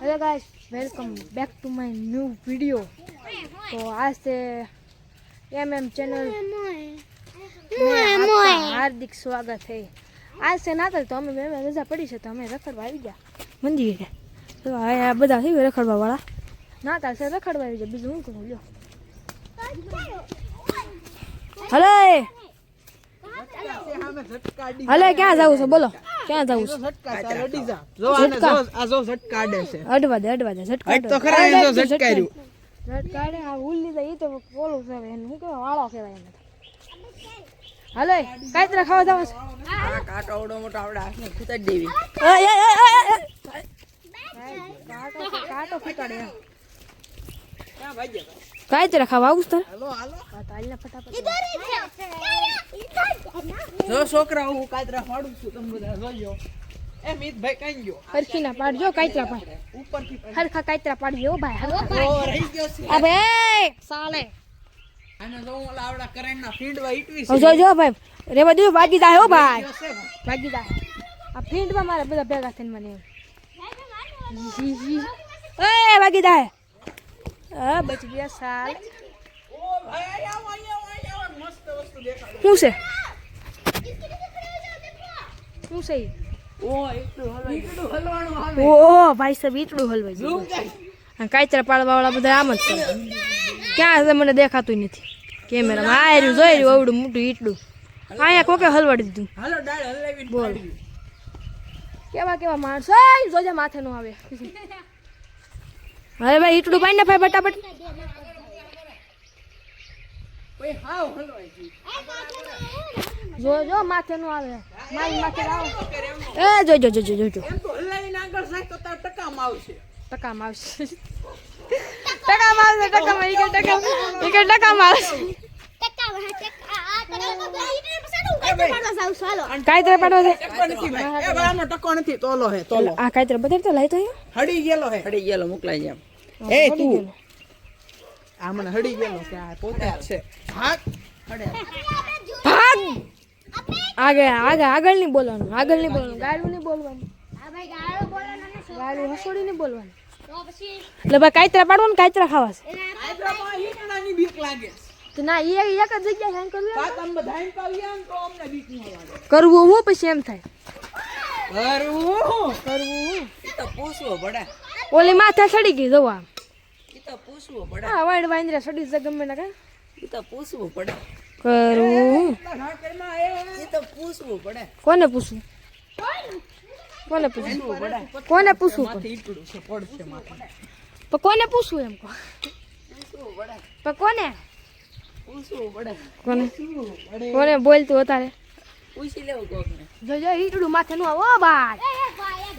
Hello guys, welcome back to my new video. तो आज से एमएम चैनल में आपका हार्दिक स्वागत है। आज से नातल तो અમે મેં રજા પડી છે તો અમે રખડવા આવી ગયા મંદિરે। તો આ બધા થઈ રખડવા વાળા નાતાલ છે, રખડવા આવી ગયા, બીજું હું કરું લ્યો। હલે હલે ક્યાં જાવું છે બોલો, ક્યાં જાવું છે? અડવા દે ઝટકા તો ખરા એ તો ઝટકાર્યું ઝટકાડે આ ઉલ્લી દે ઈ તો બોલું છે એને હું કે વાળો કહેવાય એને। હાલે કાઈતરા ખાવા જાવ છે? આ કાટો ઓડો મોટો આવડા હાથને ખૂતાડી દેવી। કાટો ફટાડે ક્યાં ભાઈ કાઈતરા ખાવા આવું તાર? હાલો હાલો હા તો આલ્યા ફટાફટ જો છોકરા હું કાતરા ફાડું છું, તમે બધા જોજો। એ મિતભાઈ કઈ ગયો? હરખી ના પાડજો, કાઈતરા પાડ ઉપરથી હરખા કાઈતરા પાડજો ભાઈ, ઓ રહી ગયો છે। અબે સાલે આને જો ઓલા આવડા કરંટના ફીડવા ઈટવી ઓ જો ભાઈ રેવા દો, ભાગી જાય હો ભાઈ, છે ભાગી જાય। આ ફીલ્ડમાં મારે બધા ભેગા થઈને મને એ ભાગી જાય। હા બચી ગયા સાલ। ઓ ભાઈ આવો મસ્ત વસ્તુ દેખાડો। શું છે શું છે ઈ? ઓ એટલું હલવાનું આવે। ઓ ભાઈ સાહેબ ઈટડું હલવાઈ ગયું। કાચરા પાડવા વાળા બધા આમ જ કરે, ક્યાં છે મને દેખાતું નથી કેમેરામાં। આ રહ્યું જોઈ રહ્યું અવડું મોટું ઈટડું, અહીંયા કોકે હલવાડી દીધું। હાલો ડાળ હલાવીને બોલ પાડવી। કેવા કેવા માણસો, એ જોજે માથે નો આવે। અરે ભાઈ ઈટડું પાડી ને ભાઈ ફટાફટ। ઓય હાવ હલવાઈ ગયું। જો માથે નો આવે, મારી માથે આવો। એ જોજો એમ તો હલાવીને આગળ જાય તો તાર ટકામાં આવશે। ટકામાં આવશે, ટકામાં આવશે, ટકામાં ઈ કે ટકામાં આવશે। કાઈતરા પાડવા છે? ટકો નથી ભાઈ, એ ભાઈ આનો ટકો નથી, તોલો હે તોલો। આ કાઈતરા બધા તો લાઈ તો અહીંયા હડી ગયેલો મોકલાઈ જામ। એ તું આ મને હડી ગયેલો કે આ પોતે જ છે। ભાગ હડે ભાગ આગળ નહીં બોલવાનું, ગાળું નહીં બોલવાનું, ગાળું હસોડી નહીં બોલવાનું। એટલે ભાઈ કાઈતરા પાડવાનું, કાઈતરા ખાવા છે આદ્રામાં હીકડાની બીક લાગે। તો ના એ એક જ જગ્યાએ હેંગ કરવું સાત આમ બધાઈને પાવી આમ તો અમને બીક ન લાગે। કરવું હું પછી એમ થાય કરવું ઈ તો પૂછવો પડે, ઓલી માથે ચડી ગઈ જોવા। ઈ તો પૂછવો પડે, હા વાઈડ વાંદરા ચડી જ ગમે ને કા ઈ તો પૂછવું પડે, કરવું ઈ તો પૂછવું પડે। કોને પૂછવું? કોને પૂછવું? કોને પૂછવું? માથે ઈટડું છે પડશે માથે, પણ કોને પૂછવું એમ કહો? પૂછવું પડે, પણ કોને પૂછવું પડે, કોને પૂછવું પડે। કોને બોલતું હતા પૂછી લેવું કોકને। જો ઈટડું માથે નું આવો ભાઈ,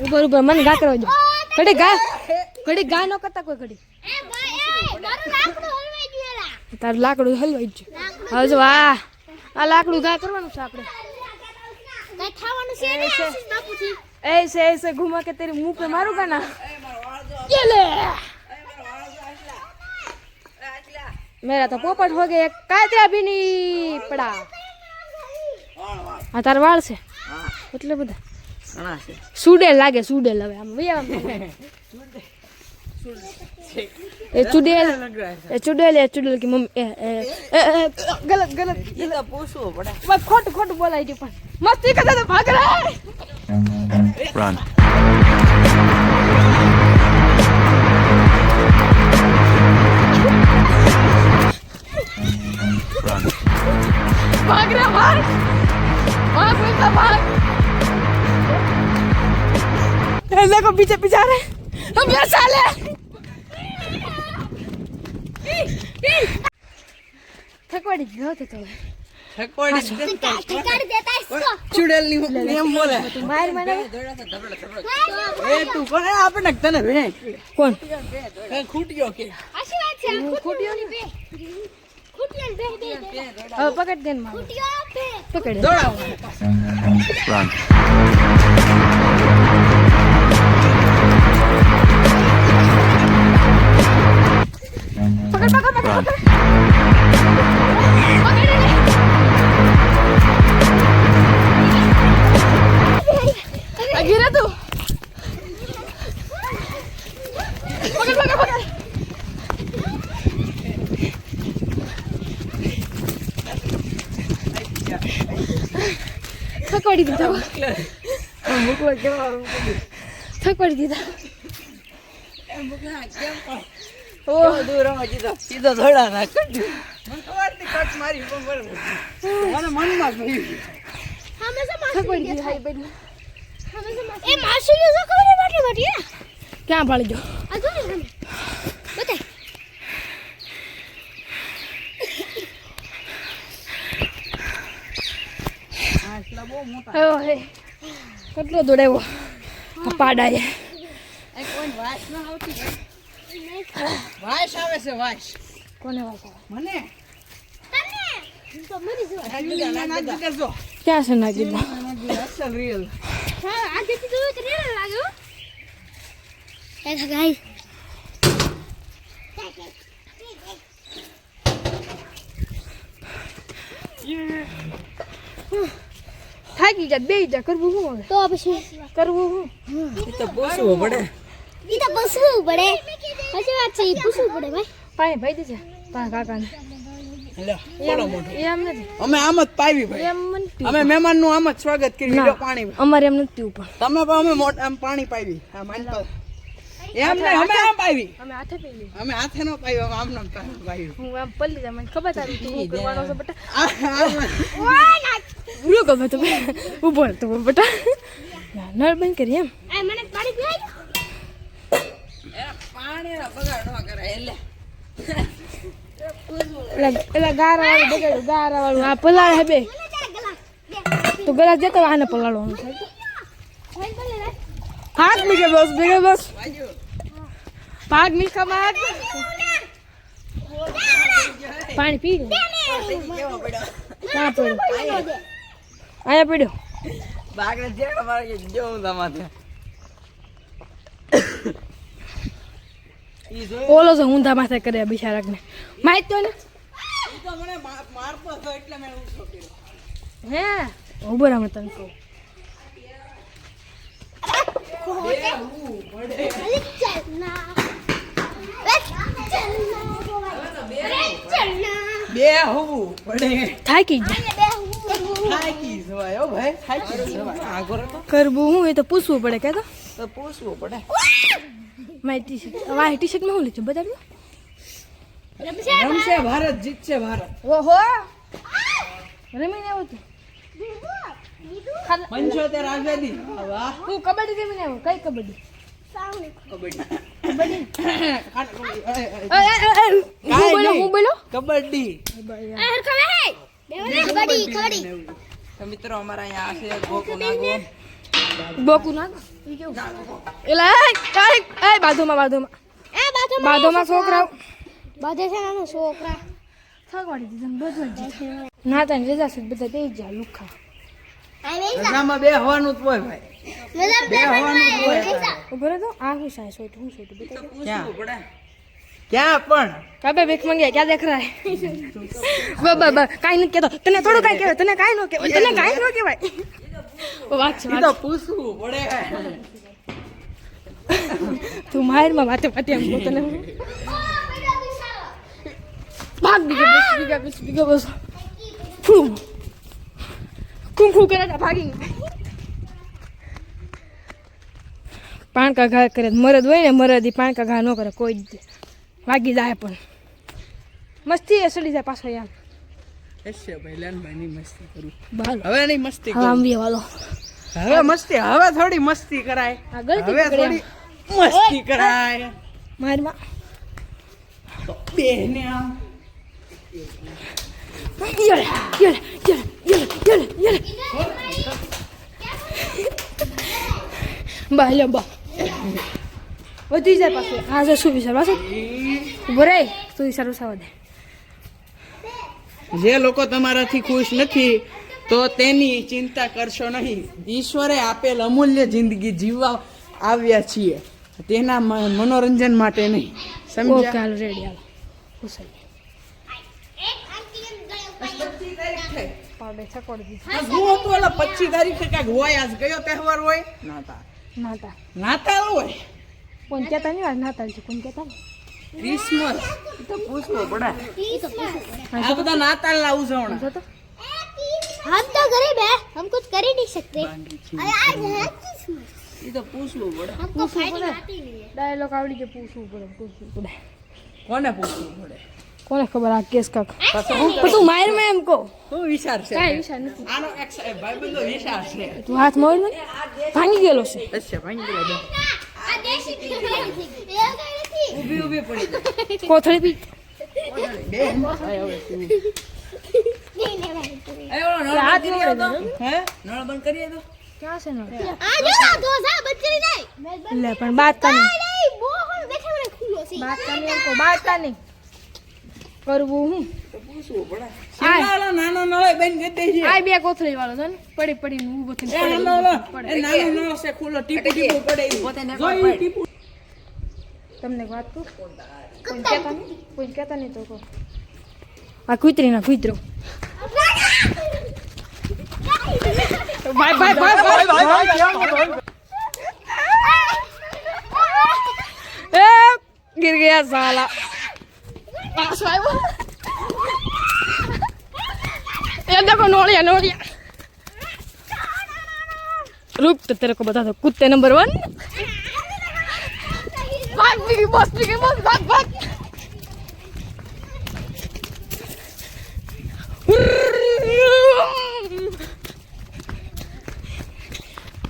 ઉપર મને ઘા કરવા દો, ઘડી ઘા ન કરતા કોઈ ઘડી। તારું લાકડું હલવાઈ ગયું। હવે જો આ લાકડું ઘા કરવાનું છે આપણે। ऐसे घुमा के तेरे मुंह पे मारूंगा ना। ये ले मेरा तो पोपट हो गया, कातरा भी नहीं पड़ा। આ તાર વાળ છે એટલે બધા ઘણા છે। સુડેલ લાગે, સુડેલ। હવે આમ એ ચુડેલ की मम्मी गलत ઈ તો પૂછવું પડે। खोट बोला है पण मस्ती करता तो भाग रहा है। Run. Run. भाग रहा भाग बोलता भाग। ऐसे को पीछे पीछे आ रहे हम ये साले। थकवाड़ी गयो थे तो ચુડેલની એમ બોલે मार मारे એ તું કોને આપણે તને ભે कौन ખૂટ્યો કે खुटियो नहीं पे अब पकड़ देन मार पकड़ દોડાવ। Run. पकड़ Run. गिरा तू થકવાડી દીધા મોકલો કેવાનું થકવાડી દીધા મોકલા કેમ પણ ઓ દૂર રમવા જીધો સીધો ધોડા ના કટ્યું મને ખબર હતી કટ મારી પણ બરાબર મને મનમાં ગયું થકવાડી દીધા હાઈ બેન એ માસી જો ખબર બાટલી બાટી ક્યાં ભાળી ગયો આ જો ને બતાય આટલા બહુ મોટા હે કેટલો દોડાવ્યો આ પાડાએ એ કોઈ વાસ ના આવતી વાસ આવે છે વાસ કોને વાસા મને તો મરી જો નાખી દેજો ક્યાં છે નાખી દીધા અસલ રિયલ હા આ જેથી જોયું તો રેડ લાગ્યો એ ગાઈસ થાકી જા બે જા કરવું શું હવે તો પછી કરવું શું એ તો પૂછવું પડે ઈ તો પૂછવું પડે પછી વાત છે ઈ પૂછવું પડે ભાઈ પાણી ભાઈ દેજે તારા કાકાને લે બોલો મોઢું એમ નથી અમે આમ જ પાવી ભાઈ એમ નથી પીવું. અમે મહેમાનનું આમ જ સ્વાગત કરી ના, લો પાણી અમારે એમ નથી પીવું પણ તમે પણ અમે મોટ આમ પાણી પાવી આ માન પર એમ નહીં અમે આમ પાવી અમે હાથે પી લઈએ અમે હાથે નો પાવી અમે આમ નામ પાવી હું આમ પલ્લી જા મને ખબર તારી તું શું કરવાનો છે બેટા આ ઉલો ગમે તો ઉભો રહે તો બેટા નળ બંધ કરી એમ આ મને પાણી પીવાય પાણી ના બગાડ ન કરાય એટલે એટલે ગારા વાળું બગાડ્યું ગારા વાળું આ પલાળ હે બે તો ગલા જતો આને પલાળવાનું છે હાથ મીકે બસ ભેગે બસ બાજુ ભાગ મીઠા ભાગ પાણી પી લે કેવો પડ્યો ક્યાં પડ્યો અહીંયા પડ્યો બાગડે જે અમારે જોઉં તમારે ઈ જો ઓલો છે ઊંધા માથે કરે બિચારાકને માહિત તો ને ઈ તો મને મારતો હતો એટલે મેં ઊંચો કર્યો હે ઉભો રામ તને કહું બે હોવું પડે થાકી જાય થાકી જવાય હો ભાઈ થાકી જવાય આગળ કરવું હું એ તો પૂછવું પડે કે તો પૂછવું પડે મારી ટી શર્ટ વાહ ટી શર્ટમાં હું લીધું બતાવી રમશે ભારત જીતશે ભારત ઓહો રમીને આવ્યો તું 75 આઝાદી વાહ તું કબડ્ડી રમીને આવ્યો કઈ કબડ્ડી કબડ્ડી હું બોલો કબડ્ડી કબડ્ડી કબડ્ડી તો મિત્રો અમારા અહીંયા છે ગોકુ નાગો બોકુ ના એલા એ બાધોમાં એ બાધોમાં છોકરાઓ બાધે છે નાનો છોકરા થકવાડી દીધા બધું જ ના તને રજા છે બધા દઈ જા લુખા રજામાં બે હવાનું જ હોય ભાઈ બે હવાનું જ હોય ઉભો રહે તો આ હું સાય સોટ હું સોટ બતા ક્યાં ક્યાં પણ કાબે ભીખ માંગ્યા ક્યાં દેખ રહા હે બા કાઈ ન કેતો તને થોડું કાઈ કહેવાય તને કાઈ ન કહેવાય તને કાઈ ન કહેવાય ઓ વાત છે ઈ તો પૂછવું પડે તું માર માં વાતે એમ તને ભાગ બીગા બસ ફૂ કુંફુ કરે ભાગી પાણકા ઘા કરે મરદ હોય ને મરદ પાણકા ઘા ન કરે કોઈ જ વાગી જાય પણ મસ્તી એ સડી જાય પાછો યાર એસે ભાઈ લાનભાઈ ની મસ્તી કરું બાલો હવે નહીં મસ્તી હા આમ બી વાલો હવે મસ્તી હવે થોડી મસ્તી કરાય આ ગલતી હવે પકડી થોડી મસ્તી કરાય મારમાં બેને આમ યલે બા લે બા વધી જાય પાછું આ જો શું વિચાર પાછું ઉભો રે તું વિચાર ઉસાવા દે જે લોકો તમારાથી ખુશ નથી તો તેની ચિંતા કરશો નહીં ઈશ્વરે આપેલ અમૂલ્ય જિંદગી જીવવા આવ્યા છીએ તેના મનોરંજન માટે નહીં ઓકે સમજ્યા હાલો રેડી હાલો ઉસાઈ પાવડે છકોડી દીધી હું તો ઓલા 25 તારીખે કાંઈક હોય આજ કયો તહેવાર હોય નાતાલ નાતા નાતાલ હોય કોણ કહેતા નહીં આજ નાતાલ છે કોણ કહેતા નહીં ક્રિસમસ એ તો પૂછવું પડે ઈ તો પૂછવું પડે આ બધા નાતાલના ઉજવણા જો તો हम तो गरीब है, हम कुछ कर ही नहीं सकते। अरे आज है किस्मत, એ તો પૂછવું પડે. हमको फाइटिंग आती नहीं है। ડાયલોગ આવડી જાય, પૂછવું પડે. કોને પૂછવું પડે? કોને ખબર આ કેસ કાક પણ તું માર મેં એમ કહો શું વિચાર છે? કાંઈ વિચાર નથી. આનો એક ભાઈબંધો વિચાર છે. તું હાથ મોડ ને ભાંગી ગયેલો છે. અચ્છા ભાઈ ગયો બે. आ देसी ये गई थी। ઊભી ઊભી પડી જાય. કોથળી પી બે ભાઈ હવે તું. नहीं नहीं भाई એ ઓલો નળ હાથ બંધ કરી મોડે દો. હે નળ બંધ કરી દો. ક્યાં છે ને आ जाओ दो सा बच्चे नहीं લે પણ બાત કાની नहीं वो हम बैठे हुए खुलो सी બાત કાની એમ કહો બાત કાની કરવું હું તો પૂછવું પડે. સિંગાળો નાનો નળ બંધ કરી દેજે. આ બે કોથળી વાળો છે ને પડી પડી ઊભો થઈને એ નાનો નળ, એ નાનો નળ છે ખુલ્લો ટીપુ ટીપુ પડે ઈ. જો ઈ ટીપુ. તમને એક વાત કહું કોઈ કહેતા નહીં તો કહો આ કૂતરી ના કૂતરો ભાઈ ભાઈ ભાઈ ભાઈ એ गिर गया साला ये देखो नोड़िया नोड़िया रुक तो तेरे को बता दो कुत्ते नंबर 1 भाग बिगी बॉस भाग भाग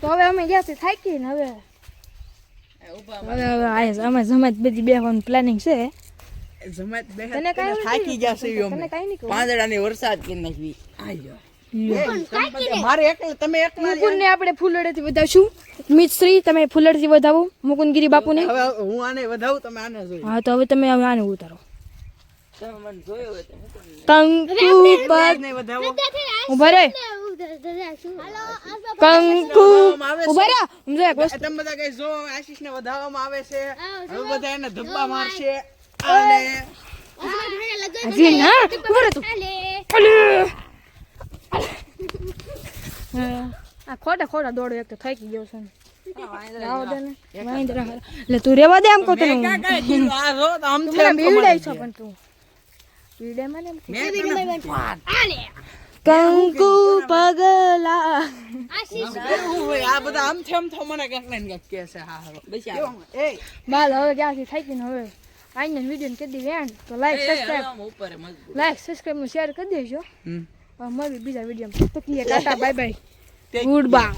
તો હવે અમે ગયા છે થાકી ને હવે અમે જમાત બધી બેહવાનું પ્લાનિંગ છે જમાત બે તને કાંઈ થાકી ગયા છે ઈ તને અમે. કાંઈ નહીં કહું પાંદડાની વરસાદ કરી નાખી. આયો. મારે એકલા તમે એકલા મુકુંદને આપણે ફૂલડેથી વધાવશું મિત્રી તમે ફૂલડથી વધાવો મુકુંદગીરી બાપુને હવે હું આને વધાવું તમે આને જોઈ. હા તો હવે તમે હવે આને ઉતારો તમે મને જોયો હોય તો કંકુ પગ ને વધાવો. ઉભા રે हेलो કંકુ ઉભા રે સમજો એક વસ્તુ તમે બધા કઈ જો આશીષ ને વધાવવામાં આવે છે. હવે બધા એને ધબ્બા મારશે અને હજી ના ઉભા રે તું અલે આ ખોટા દોડો એક તો થાકી ગયો છે ને આવો દે ને વાંદરા એટલે તું રેવા દે આમ કહો તને કાકા કીધું આ જો તો આમ મને બીવડાઈ છો પણ તું બીવડે મને એમ કંકુ પગલા આ બધા આમ થેમ થો મને કઈક ને કઈક કહે છે. હા હાલો એ બાલ હવે ક્યાંથી થાકી ને હવે આઈને વિડીયો કરી દી વેણ તો લાઈક સબસ્ક્રાઇબ શેર કરી દેજો હમ. મળવી બીજા વિડીયો તો Tata bye bye good bye